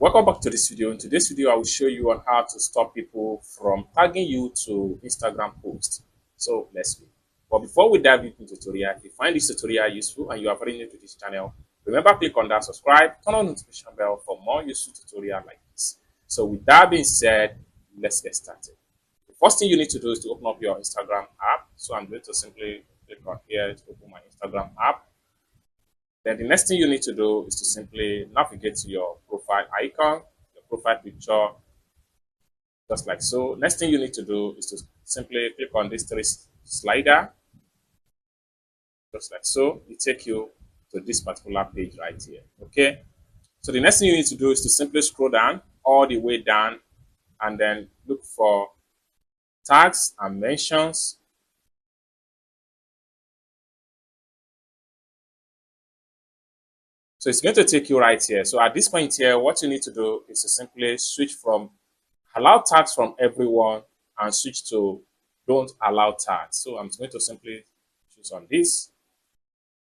Welcome back to this video. In today's video, I will show you on how to stop people from tagging you to Instagram posts. So let's go. But before we dive into the tutorial, if you find this tutorial useful and you are very new to this channel, remember click on that subscribe, turn on the notification bell for more useful tutorials like this. So with that being said, let's get started. The first thing you need to do is to open up your Instagram app. So I'm going to simply click on here to open my Instagram app. Then the next thing you need to do is to simply navigate to your profile icon, your profile picture, just like so. Next thing you need to do is to simply click on this three slider, just like so. It take you to this particular page right here. Okay. So the next thing you need to do is to simply scroll down all the way down and then look for tags and mentions. So it's going to take you right here. So at this point here, what you need to do is to simply switch from allow tags from everyone and switch to don't allow tags. So I'm going to simply choose on this.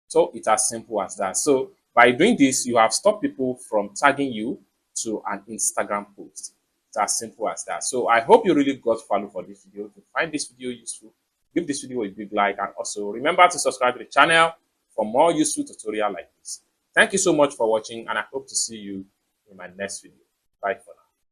So it's as simple as that. So by doing this, you have stopped people from tagging you to an Instagram post. It's as simple as that. So I hope you really got value for this video. If you find this video useful, give this video a big like, and also remember to subscribe to the channel for more useful tutorial like this. Thank you so much for watching, and I hope to see you in my next video. Bye for now.